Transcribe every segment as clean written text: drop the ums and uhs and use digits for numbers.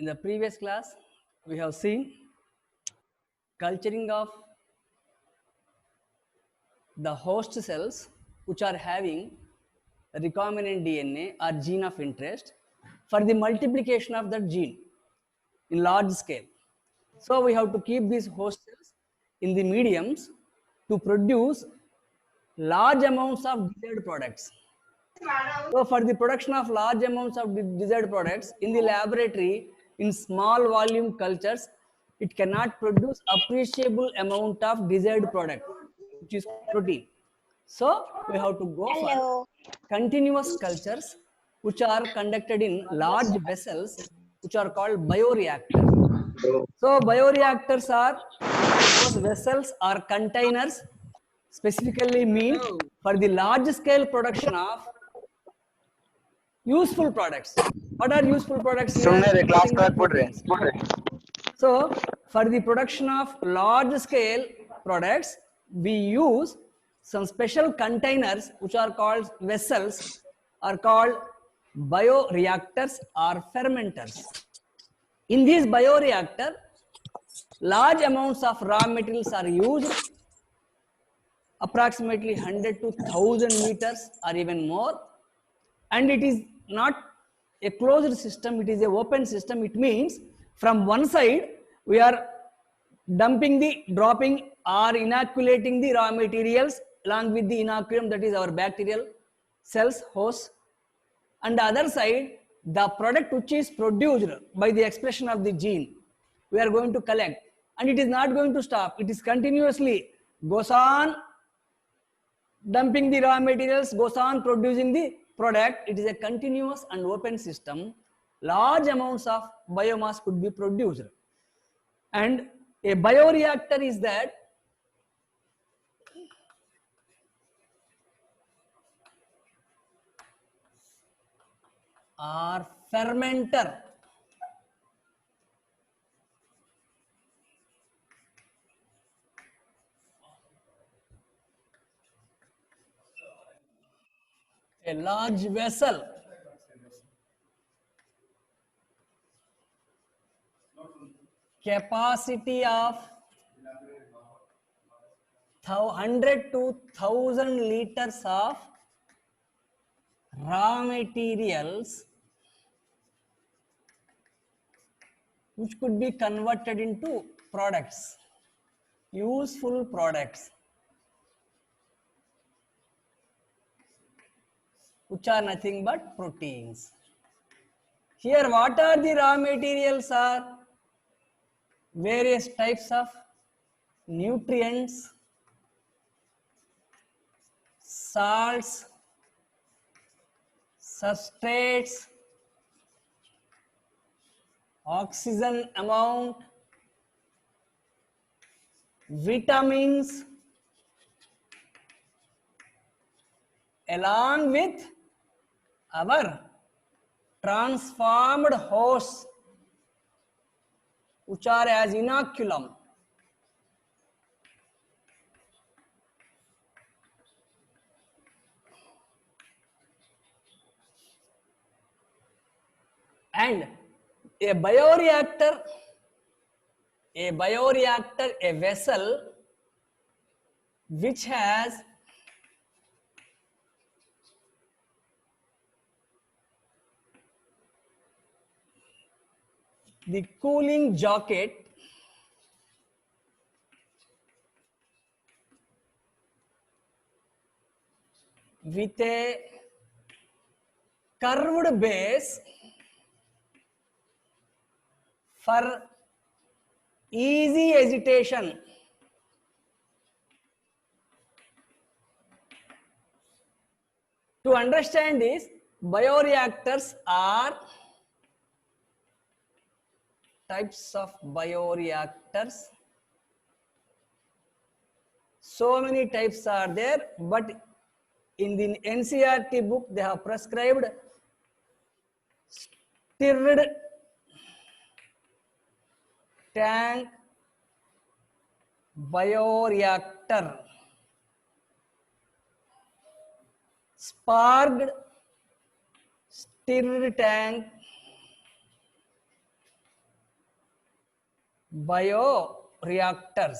In the previous class, we have seen culturing of the host cells which are having recombinant DNA or gene of interest for the multiplication of that gene in large scale. So we have to keep these host cells in the mediums to produce large amounts of desired products. So for the production of large amounts of desired products in the laboratory in small volume cultures, it cannot produce appreciable amount of desired product, which is protein. So we have to go for Hello. continuous cultures which are conducted in large vessels which are called bioreactors. So bioreactors are those vessels or containers specifically meant for the large scale production of useful products. What are useful products here? Nothing but proteins. So for the production of large scale products, we use some special containers which are called vessels, are called bioreactors or fermenters. In these bioreactor, large amounts of raw materials are used, approximately 100 to 1000 liters or even more, and it is not a closed system, it is a open system. It means from one side we are dropping or inoculating the raw materials along with the inoculum, that is our bacterial cells, hosts, and the other side the product which is produced by the expression of the gene we are going to collect, and it is not going to stop, it is continuously goes on dumping the raw materials, goes on producing the product. It is a continuous and open system. Large amounts of biomass could be produced, and a bioreactor is that or fermenter. A large vessel capacity of 100 to 1000 liters of raw materials which could be converted into products, useful products, which are nothing but proteins. Here what are the raw materials? Are various types of nutrients, salts, substrates, oxygen amount, vitamins, along with our transformed hosts which are as inoculum. And a bioreactor, a vessel which has the cooling jacket with a curved base for easy agitation. To understand this, bioreactors are types of bioreactors. So many types are there, but in the NCERT book they have prescribed stirred tank bioreactor, sparked stirred tank bioreactors.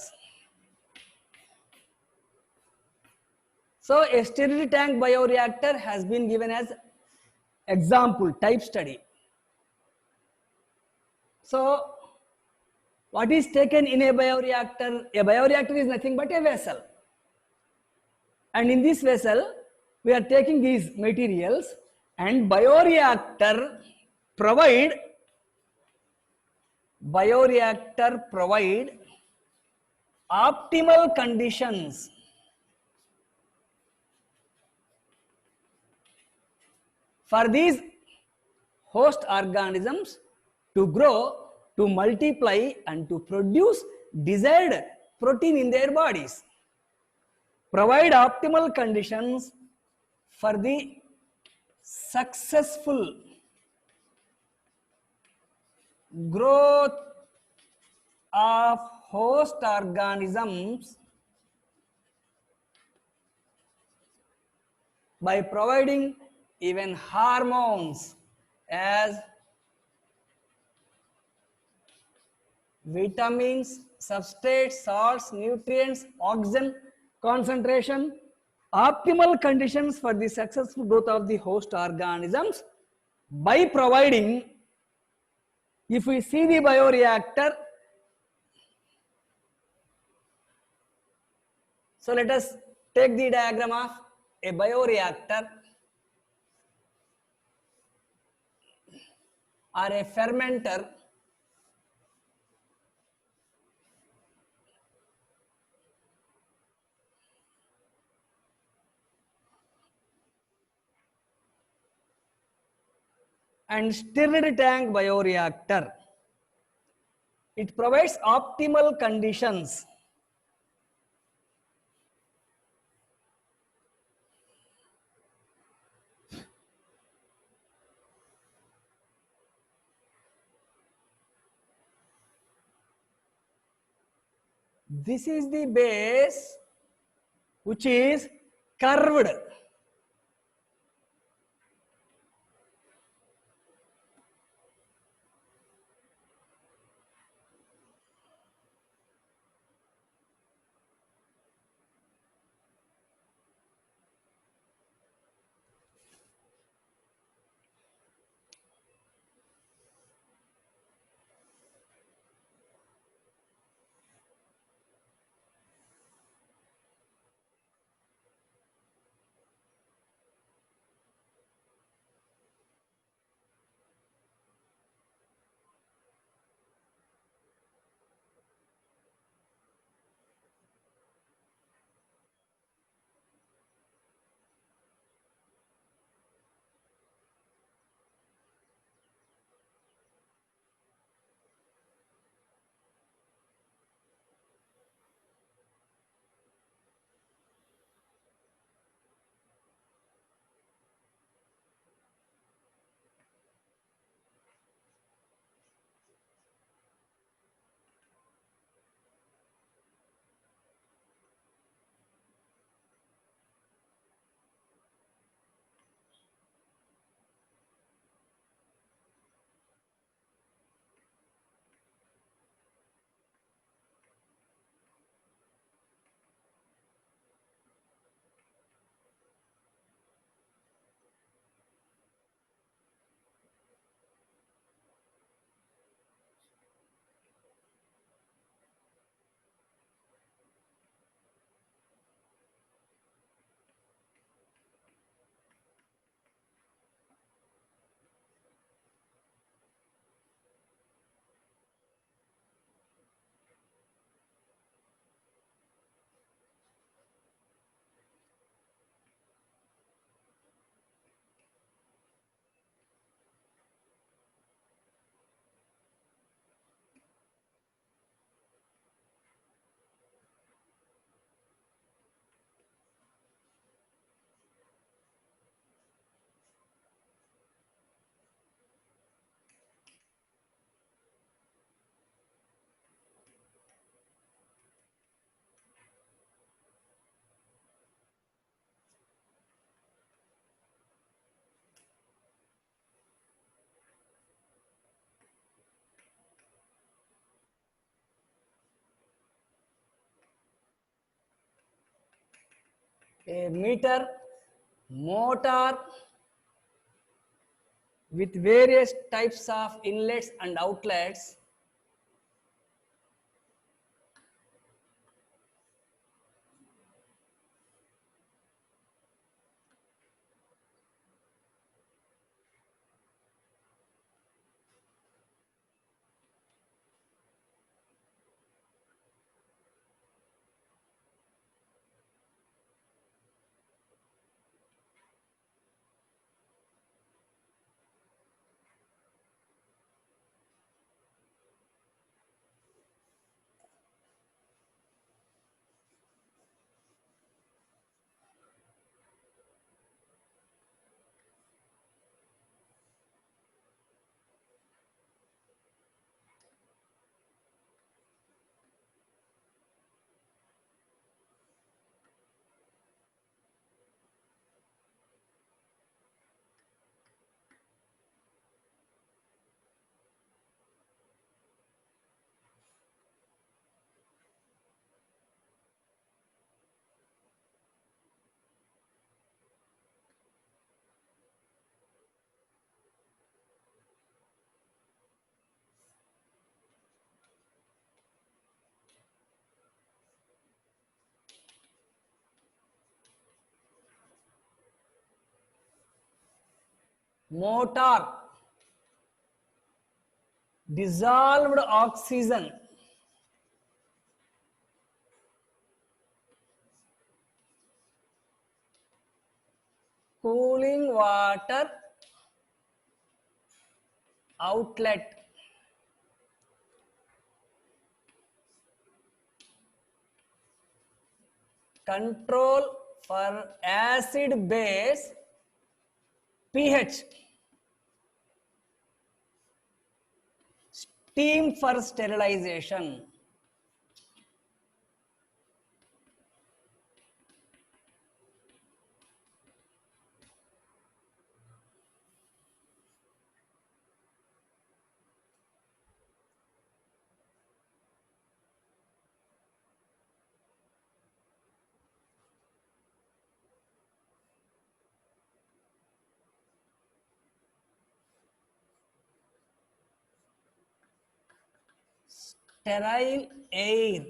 So a sterility tank bioreactor has been given as example type study. So what is taken in a bioreactor? A bioreactor is nothing but a vessel. And in this vessel, we are taking these materials, and provide provide optimal conditions for these host organisms to grow, to multiply, and to produce desired protein in their bodies. Provide optimal conditions for the successful growth of host organisms by providing even hormones as vitamins, substrates, salts, nutrients, oxygen concentration, optimal conditions for the successful growth of the host organisms by providing, if we see the bioreactor, so let us take the diagram of a bioreactor or a fermenter. And sterility tank bioreactor. It provides optimal conditions this is the base which is curved. a meter, motor with various types of inlets and outlets, motor, dissolved oxygen, cooling water, outlet, control for acid base, pH, steam for sterilization. Sterile air,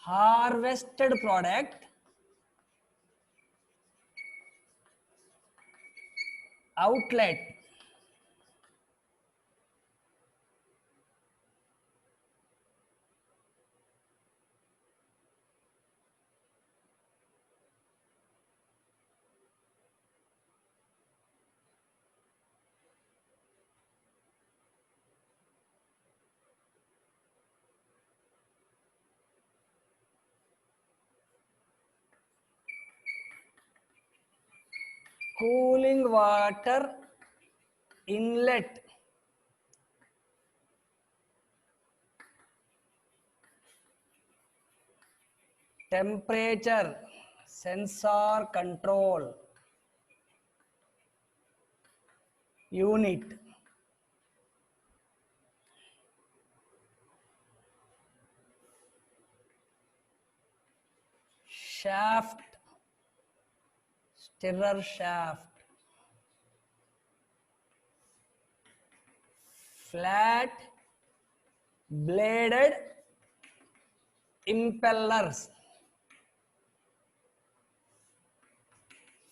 harvested product, outlet, cooling water, inlet, temperature, sensor control unit, shaft, stirrer shaft, flat bladed impellers,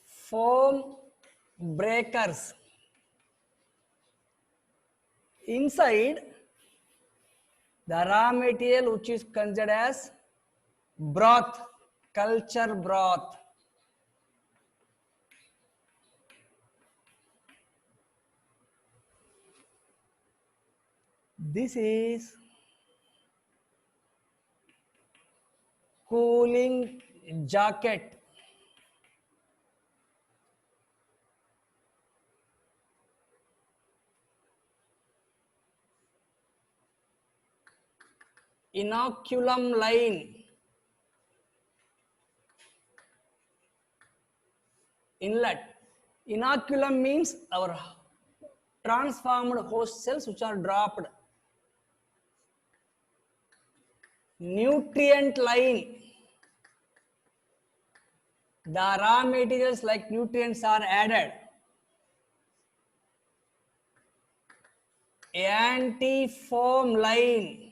foam breakers. Inside, the raw material which is considered as broth, culture broth. This is cooling jacket. Inoculum line, inlet. Inoculum means our transformed host cells which are dropped. nutrient line. The raw materials like nutrients are added. Anti-foam line.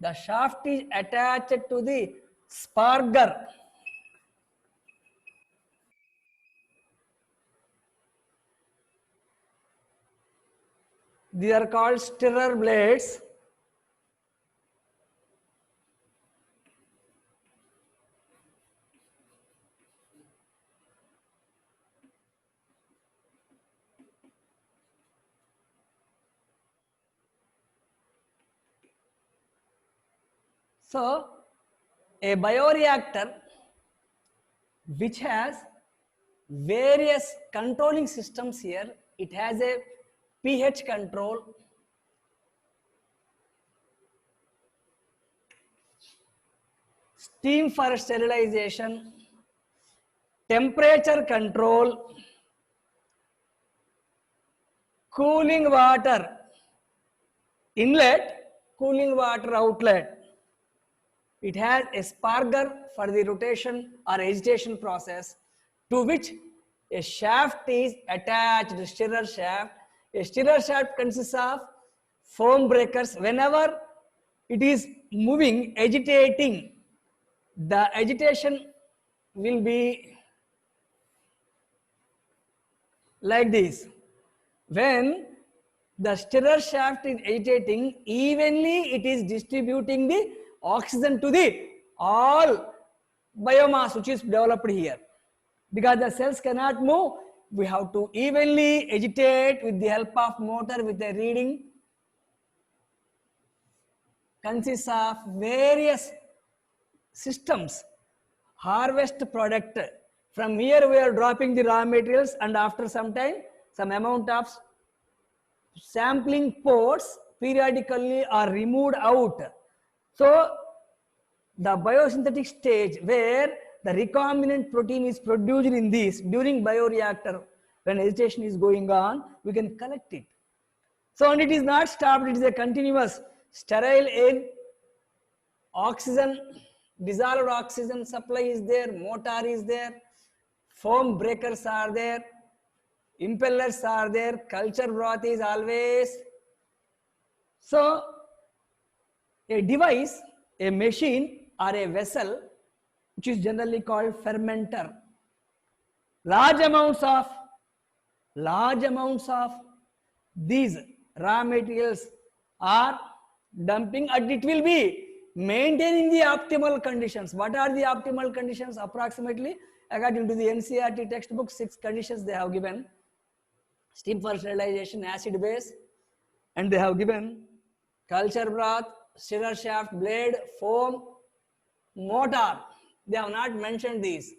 The shaft is attached to the sparger. These are called stirrer blades. So, a bioreactor which has various controlling systems here. It has a pH control, steam for sterilization, temperature control, cooling water inlet, cooling water outlet. It has a sparger for the rotation or agitation process, to which a shaft is attached, a stirrer shaft. A stirrer shaft consists of foam breakers. Whenever it is moving, agitating, the agitation will be like this. When the stirrer shaft is agitating, evenly it is distributing the oxygen to the all biomass which is developed here. Because the cells cannot move, we have to evenly agitate with the help of motor with a reading. Consists of various systems. Harvest product. From here we are dropping the raw materials, and after some time some amount of sampling pods periodically are removed out. So the biosynthetic stage where the recombinant protein is produced in this during bioreactor, when agitation is going on, we can collect it. So, and it is not stopped, it is a continuous sterile air, oxygen, dissolved oxygen supply is there, motor is there, foam breakers are there, impellers are there, culture broth is always. So, a device, a machine or a vessel which is generally called fermenter, large amounts of these raw materials are dumping, and it will be maintaining the optimal conditions. What are the optimal conditions? Approximately, according to the NCERT textbook, 6 conditions they have given: steam for sterilization, acid base, and they have given culture broth, stirrer shaft, blade, foam, motor. They have not mentioned these.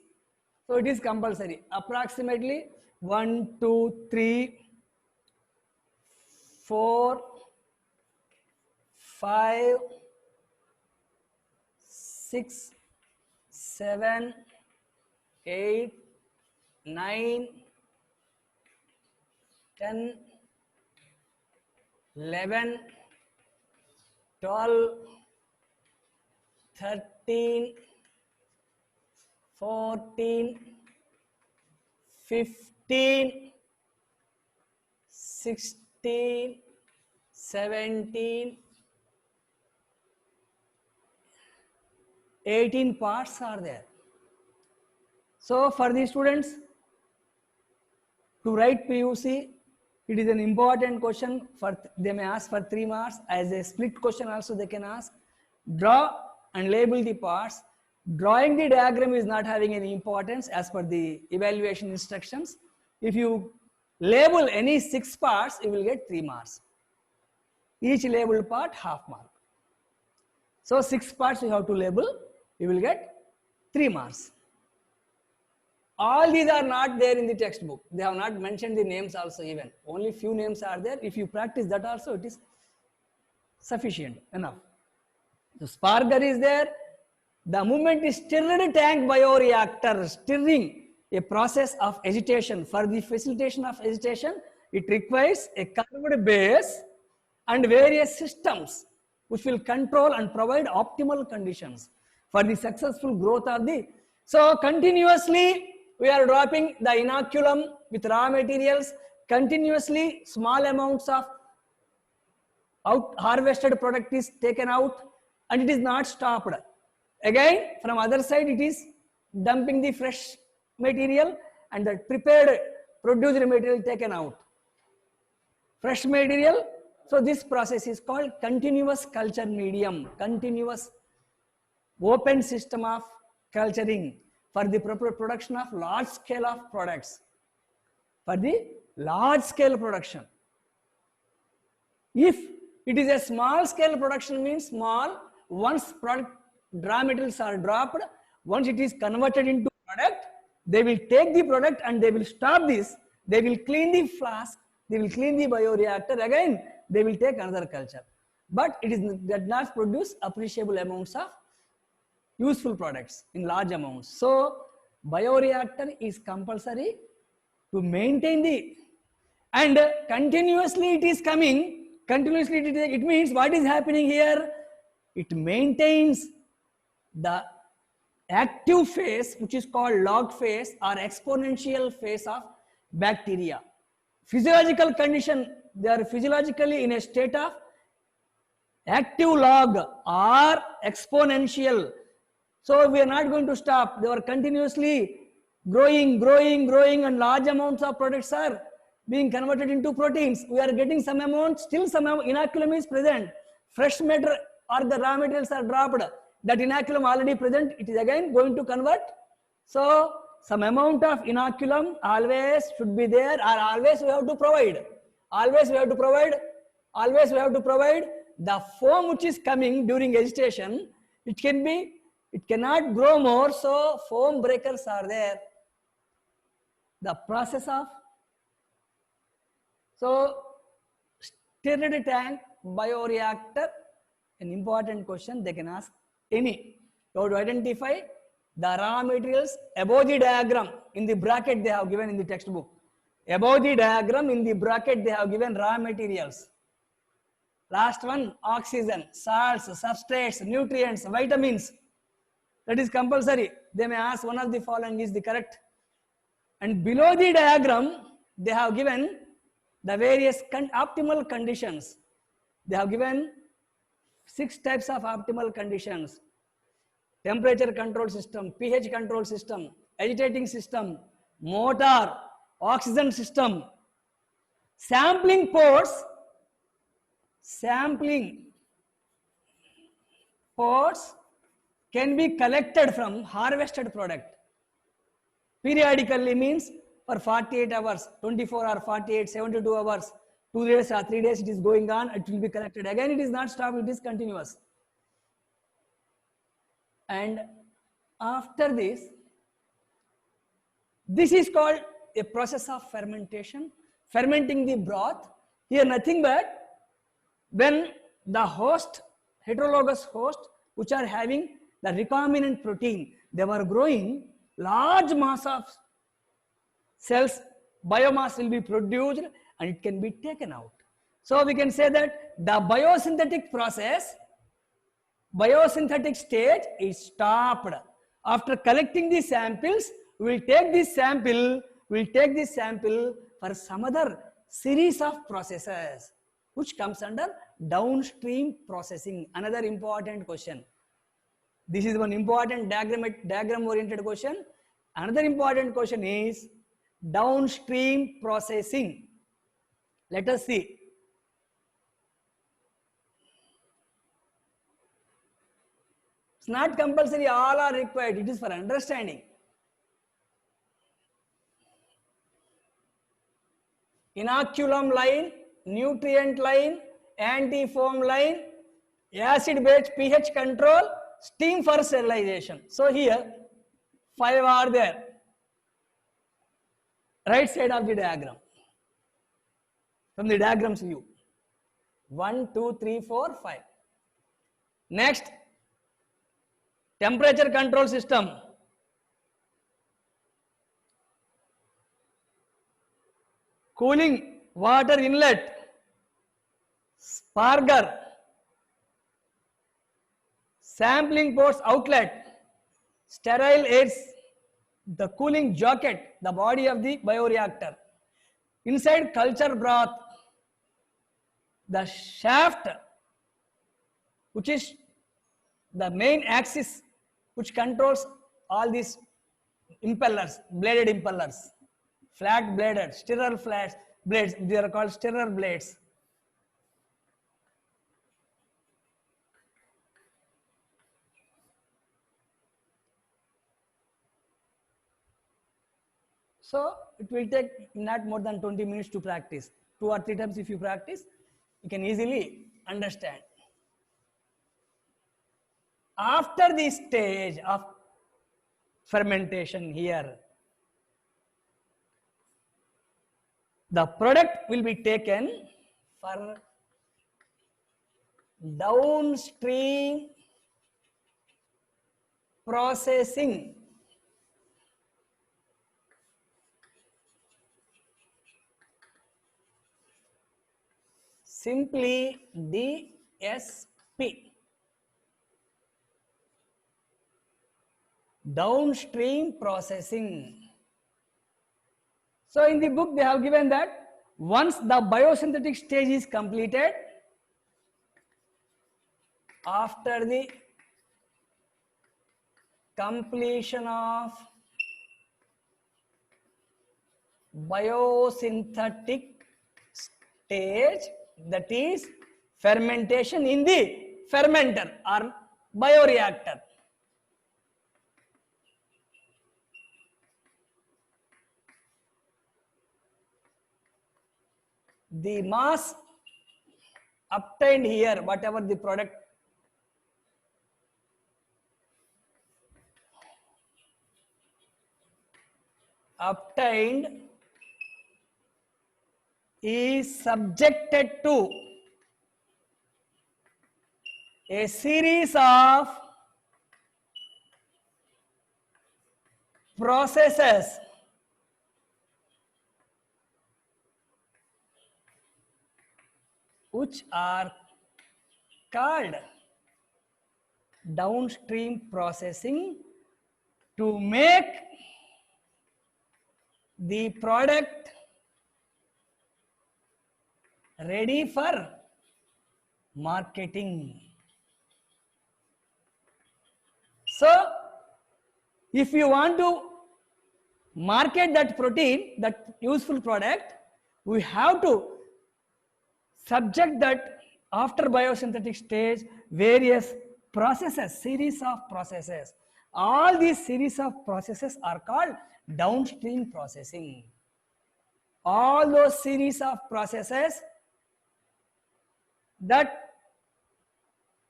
So it is compulsory. Approximately 1, 2, 3, 4, 5, 6, 7, 8, 9, 10, 11, 12, 13, 14, 15, 16, 17, 18 parts are there. So for the students to write PUC, it is an important question. For they may ask for 3 marks. As a split question also they can ask. Draw and label the parts. Drawing the diagram is not having any importance as per the evaluation instructions. If you label any 6 parts, you will get 3 marks. Each labeled part half mark. So 6 parts you have to label, you will get 3 marks. All these are not there in the textbook. They have not mentioned the names also even. Only few names are there. If you practice that also, it is sufficient enough. The sparger is there. The movement is stirred tank bioreactor, stirring, a process of agitation. For the facilitation of agitation, it requires a curved base and various systems which will control and provide optimal conditions for the successful growth of the. So continuously we are dropping the inoculum with raw materials, continuously small amounts of harvested product is taken out and it is not stopped. Again from other side it is dumping the fresh material and the prepared produced material taken out. Fresh material. So this process is called continuous culture medium, continuous open system of culturing for the production of large scale of products. For the large scale production. If it is a small scale production means small, once product raw materials are dropped, once it is converted into product, they will take the product and they will stop this, they will clean the flask, they will clean the bioreactor, again they will take another culture. But it is does not produce appreciable amounts of useful products in large amounts. So bioreactor is compulsory to maintain the, and continuously it is coming, continuously it means what is happening here? It maintains the active phase which is called log phase or exponential phase of bacteria. Physiological condition, they are physiologically in a state of active log or exponential. So we are not going to stop, they are continuously growing and large amounts of products are being converted into proteins. We are getting some amount, still some inoculum is present. Fresh matter or the raw materials are dropped. That inoculum already present, it is again going to convert. So some amount of inoculum always should be there, or always we have to provide. Always we have to provide. Always we have to provide. The foam which is coming during agitation, it cannot grow more, so foam breakers are there. The process of, so stirred tank bioreactor, an important question they can ask any. You have to identify the raw materials above the diagram in the bracket they have given in the textbook. Above the diagram in the bracket they have given raw materials. Last one, oxygen, salts, substrates, nutrients, vitamins. That is compulsory. They may ask one of the following is the correct. And below the diagram they have given the various optimal conditions. They have given 6 types of optimal conditions: temperature control system, pH control system, agitating system, motor, oxygen system, sampling ports. Sampling ports can be collected from harvested product. Periodically means for 48 hours, 24 or 48, 72 hours, 2 days or 3 days it is going on, it will be collected. Again it is not stopped, it is continuous. And after this is called a process of fermentation, fermenting the broth. Here nothing but when the host, heterologous host, which are having the recombinant protein, they were growing, large mass of cells, biomass will be produced and it can be taken out. So we can say that the biosynthetic process, biosynthetic stage is stopped. After collecting the samples, we will take this sample, for some other series of processes which comes under downstream processing. Another important question. This is one important diagram oriented question. Another important question is downstream processing. Let us see. It's not compulsory, all are required, it is for understanding. Inoculum line, nutrient line, anti-foam line, acid base pH control, steam for sterilization. So here 5 are there, right side of the diagram, from the diagram's view. 1, 2, 3, 4, 5. Next, temperature control system, cooling water inlet, sparger, sampling ports outlet, sterile airs, the cooling jacket, the body of the bioreactor, inside culture broth, the shaft, which is the main axis which controls all these impellers, bladed impellers, flat bladed, stirrer flat blades, they are called stirrer blades. So it will take not more than 20 minutes to practice. 2 or 3 times if you practice, you can easily understand. After the stage of fermentation here, the product will be taken for downstream processing. Simply DSP, downstream processing. So in the book they have given that once the biosynthetic stage is completed, after the completion of biosynthetic stage, that is fermentation in the fermenter or bioreactor, the mass obtained here, whatever the product obtained is subjected to a series of processes which are called downstream processing to make the product ready for marketing. So if you want to market that protein, that useful product, we have to subject that after biosynthetic stage various processes, series of processes. All these series of processes are called downstream processing. All those series of processes that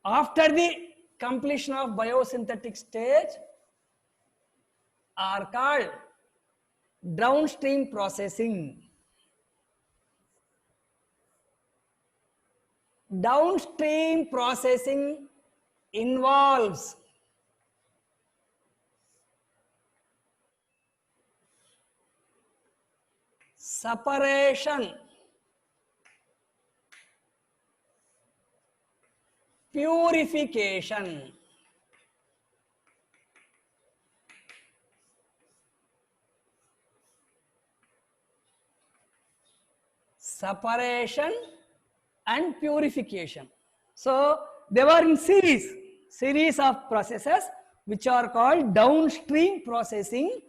after the completion of biosynthetic stage are called downstream processing. Downstream processing involves separation, purification, separation and purification. So they were in series of processes which are called downstream processing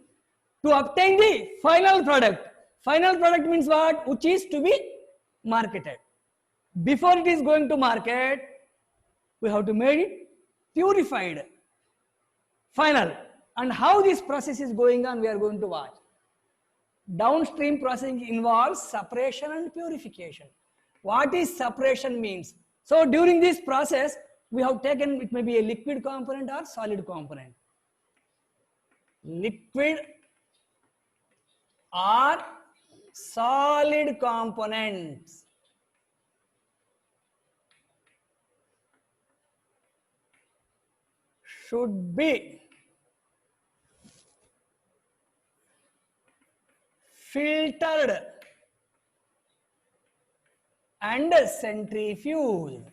to obtain the final product. Final product means what? Which is to be marketed. Before it is going to market, we have to make it purified. Final. And how this process is going on, we are going to watch. Downstream processing involves separation and purification. What is separation means? So during this process, we have taken, it may be a liquid component or solid component. Liquid or solid components. should be filtered and centrifuged.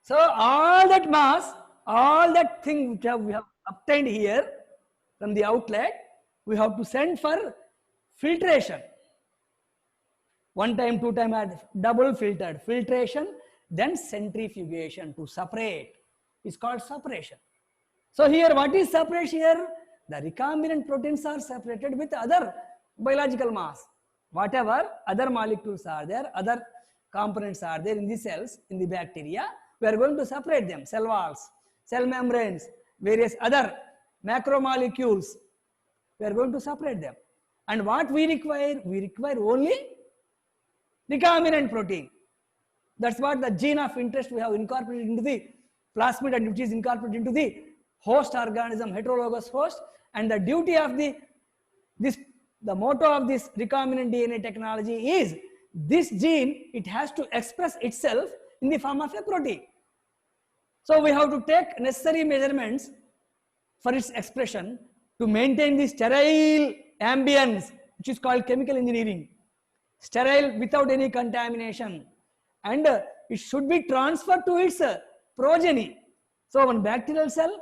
So all that mass, all that thing which we have obtained here from the outlet, we have to send for filtration. One time, two time, double filtered, filtration, then centrifugation to separate. It's called separation. So here, what is separation here? The recombinant proteins are separated with other biological mass. Whatever other molecules are there, other components are there in the cells, in the bacteria, we are going to separate them. Cell walls, cell membranes, various other macromolecules, we are going to separate them. And what we require only recombinant protein. That's what the gene of interest we have incorporated into the plasmid, and which is incorporated into the host organism, heterologous host. And the duty of the motto of this recombinant DNA technology is this gene, it has to express itself in the form of a protein. So we have to take necessary measurements for its expression to maintain the sterile ambience, which is called chemical engineering. Sterile without any contamination, and it should be transferred to its progeny. So one bacterial cell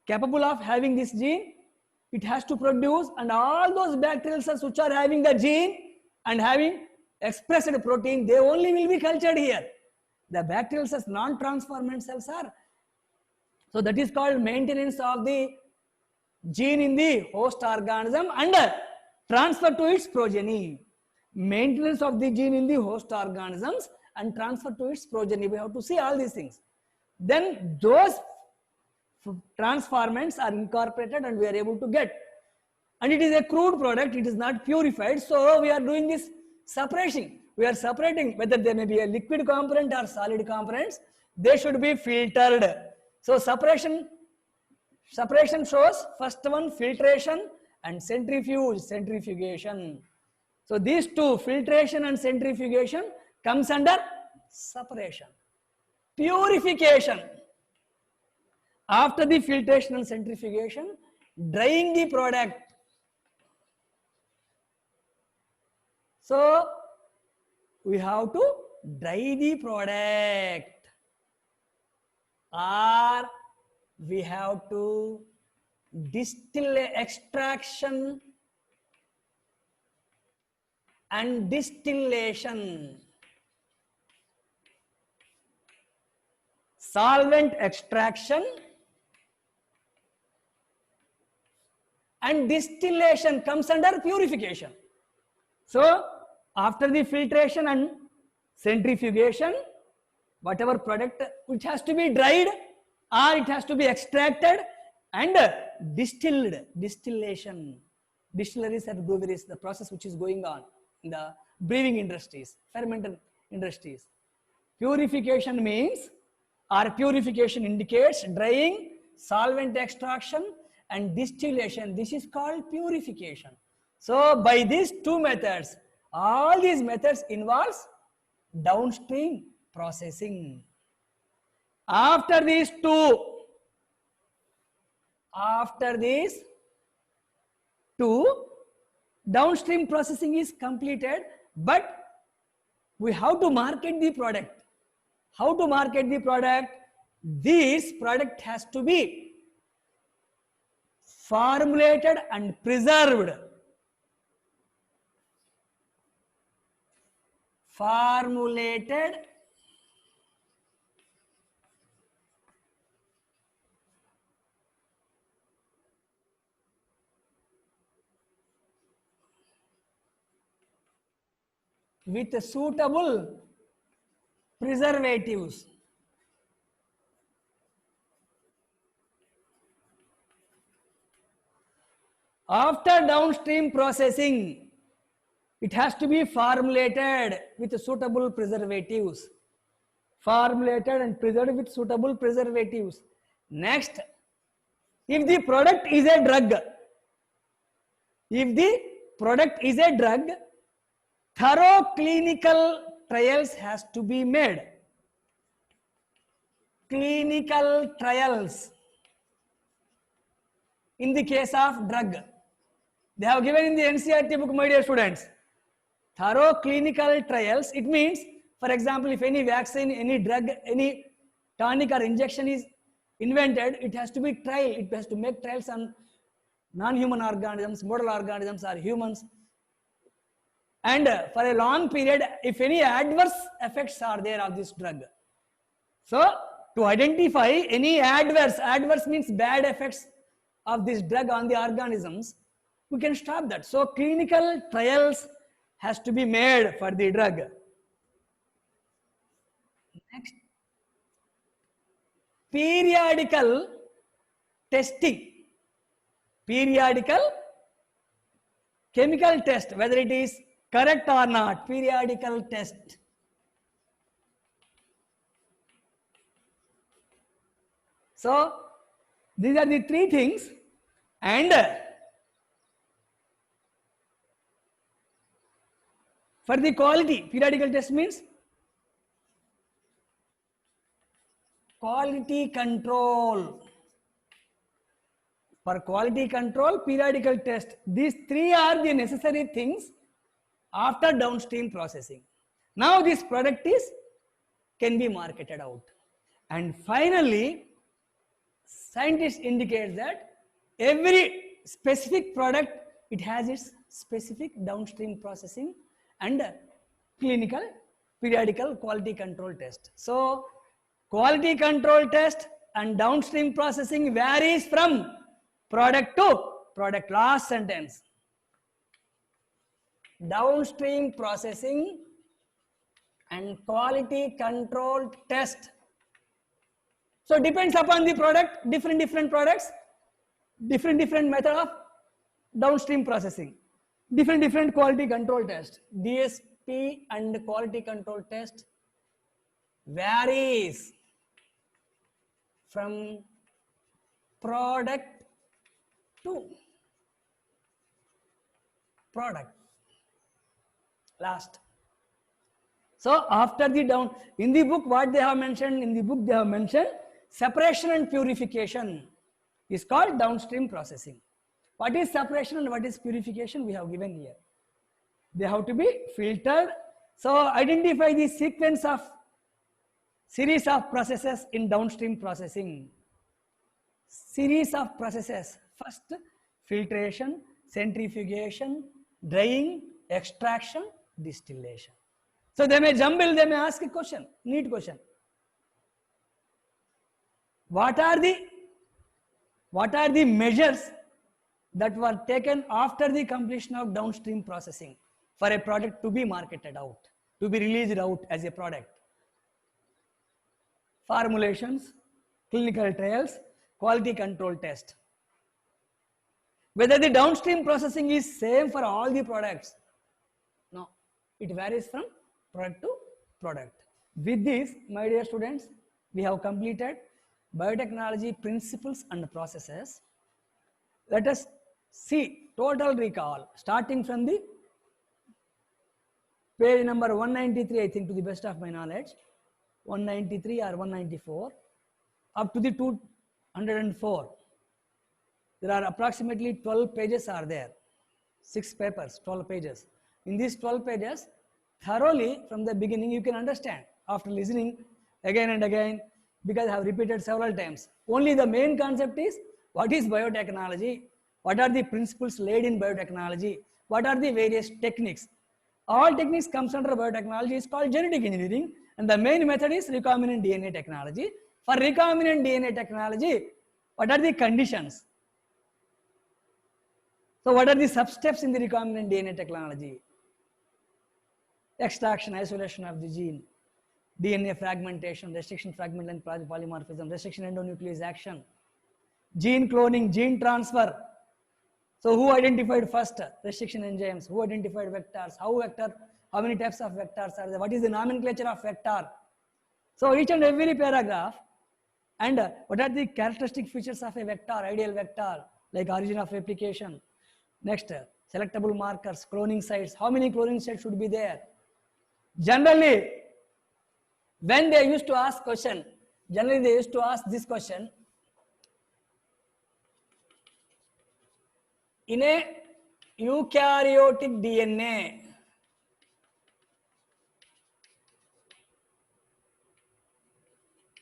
capable of having this gene, it has to produce, and all those bacterial cells which are having the gene and having expressed protein, they only will be cultured here. The bacterial cells, non-transformant cells are. So that is called maintenance of the gene in the host organism and transfer to its progeny. Maintenance of the gene in the host organisms and transfer to its progeny. We have to see all these things. Then those transformants are incorporated and we are able to get. And it is a crude product, it is not purified. So we are doing this separation. We are separating whether they may be a liquid component or solid components. They should be filtered. So separation shows first one filtration and centrifugation. So these two, filtration and centrifugation, comes under separation. Purification. After the filtration and centrifugation, drying the product. So we have to dry the product, or we have to distill, extraction and distillation. Solvent extraction and distillation comes under purification. So after the filtration and centrifugation, whatever product which has to be dried or it has to be extracted and distilled, distillation. Distilleries and breweries, the process which is going on in the brewing industries, fermented industries. Purification means, or purification indicates drying, solvent extraction and distillation. This is called purification. So by these two methods, all these methods involves downstream processing. After these two, downstream processing is completed, but we have to market the product. How to market the product? This product has to be formulated and preserved. Formulated with suitable preservatives. After downstream processing, it has to be formulated with suitable preservatives. Formulated and preserved with suitable preservatives. Next, if the product is a drug, thorough clinical trials has to be made. clinical trials in the case of drug. They have given in the NCERT book, my dear students. Thorough clinical trials, it means, for example, if any vaccine, any drug, any tonic or injection is invented, it has to be trial. It has to make trials on non-human organisms, model organisms or humans. And for a long period, if any adverse effects are there of this drug. So, to identify any adverse means bad effects of this drug on the organisms, we can stop that. So, clinical trials has to be made for the drug. Next, periodical testing. Periodical chemical test, whether it is correct or not, periodical test. So, these are the three things, and for the quality, periodical test means quality control. For quality control, periodical test. These three are the necessary things after downstream processing. Now this product can be marketed out. And finally, scientists indicate that every specific product, it has its specific downstream processing and clinical periodical quality control test. So, quality control test and downstream processing varies from product to product. Last sentence. Downstream processing and quality control test. So depends upon the product, different products, different method of downstream processing, different quality control test. DSP and quality control test varies from product to product. Last. So after the in the book, what they have mentioned, separation and purification is called downstream processing. What is separation and what is purification, we have given here. They have to be filtered. So identify the series of processes in downstream processing. Series of processes. First, filtration, centrifugation, drying, extraction, distillation. So they may jumble, they may ask a question, neat question. What are the measures that were taken after the completion of downstream processing for a product to be marketed out, to be released out as a product? Formulations, clinical trials, quality control test. Whether the downstream processing is same for all the products? No, it varies from product to product. With this, my dear students, we have completed biotechnology principles and processes. Let us see total recall starting from the page number 193, I think, to the best of my knowledge, 193 or 194 up to the 204. There are approximately 12 pages are there, 6 papers, 12 pages. In these 12 pages, thoroughly from the beginning you can understand after listening again and again, because I have repeated several times. Only the main concept is what is biotechnology, what are the principles laid in biotechnology, what are the various techniques. All techniques comes under biotechnology is called genetic engineering, and the main method is recombinant DNA technology. For recombinant DNA technology, what are the conditions? So what are the sub-steps in the recombinant DNA technology? Extraction, isolation of the gene, DNA fragmentation, restriction fragment length polymorphism, restriction endonuclease action, gene cloning, gene transfer. So who identified first restriction enzymes? Who identified vectors? How many types of vectors are there? What is the nomenclature of vector? So each and every paragraph, and what are the characteristic features of a vector, ideal vector, like origin of replication. Next, selectable markers, cloning sites. How many cloning sites should be there? Generally, when they used to ask question, Generally, they used to ask this question. In a eukaryotic DNA,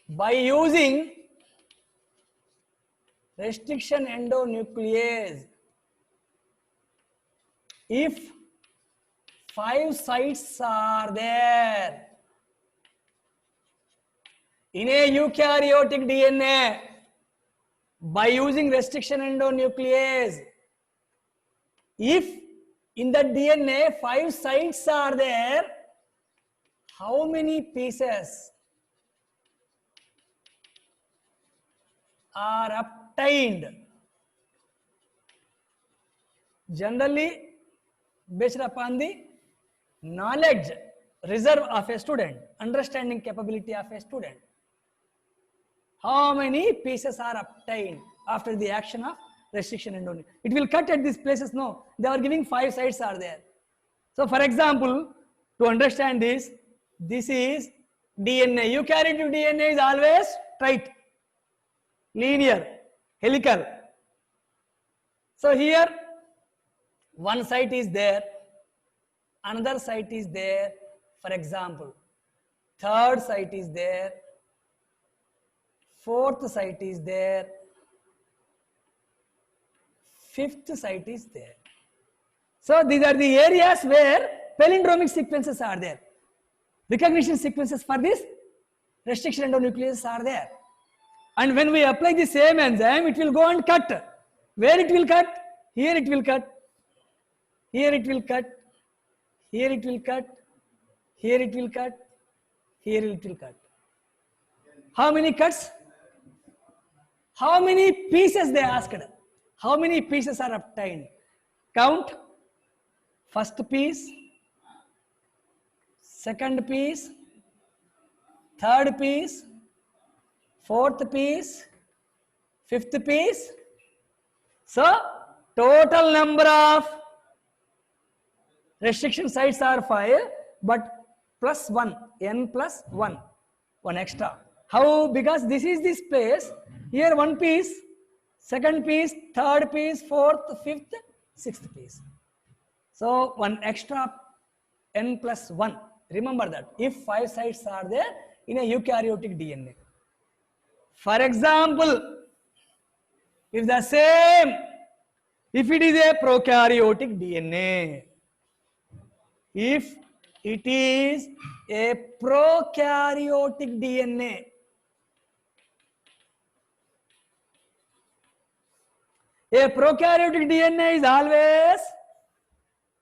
by using restriction endonuclease, if 5 sites are there in a eukaryotic DNA, by using restriction endonuclease, if in the DNA 5 sites are there, how many pieces are obtained? Generally, based upon the knowledge reserve of a student, understanding capability of a student, how many pieces are obtained after the action of restriction endonuclease? It will cut at these places. No, they are giving 5 sites are there. So for example, to understand this is DNA. Eukaryotic DNA is always straight, linear, helical. So here one site is there, another site is there, for example, third site is there, fourth site is there, fifth site is there. So these are the areas where palindromic sequences are there. Recognition sequences for this restriction endonucleases are there. And when we apply the same enzyme, it will go and cut. Where it will cut? Here it will cut. Here it will cut. Here it will cut. Here it will cut. Here it will cut. How many cuts? How many pieces they asked? How many pieces are obtained? Count. First piece, second piece, third piece, fourth piece, fifth piece. So total number of restriction sites are 5, but plus 1, n plus 1 extra. How? Because this is this place. Here one piece, second piece, third piece, fourth, fifth, sixth piece. So one extra n plus 1. Remember that if 5 sites are there in a eukaryotic DNA. For example, if the same, if it is a prokaryotic DNA, if it is a prokaryotic DNA, a prokaryotic DNA is always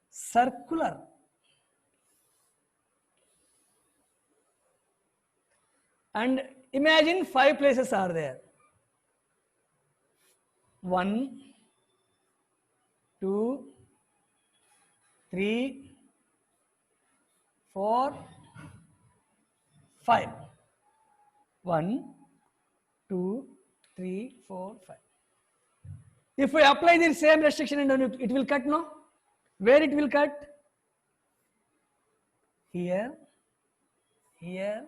circular. And imagine 5 places are there. 1, 2, 3, 4, 5. 1, 2, 3, 4, 5. If we apply the same restriction endonuclease, it will cut, no? Where it will cut? Here, here,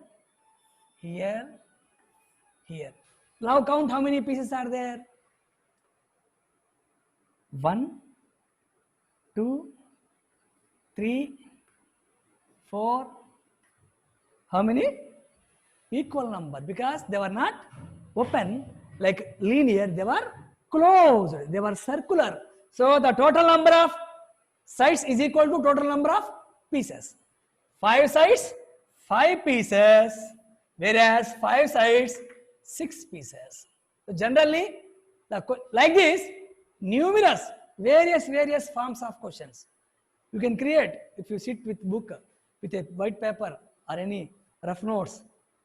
here, here. Now count how many pieces are there. 1, 2, 3, 4. How many? Equal number, because they were not open like linear, they were closed, they were circular. So the total number of sites is equal to total number of pieces. 5 sites, 5 pieces, whereas 5 sites, 6 pieces. So generally, like this, numerous, various forms of questions you can create. If you sit with book, with a white paper or any rough notes,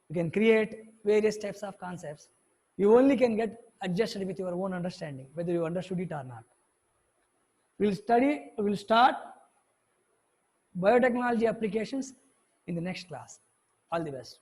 you can create various types of concepts. You only can get adjusted with your own understanding, whether you understood it or not. We'll start biotechnology applications in the next class. All the best.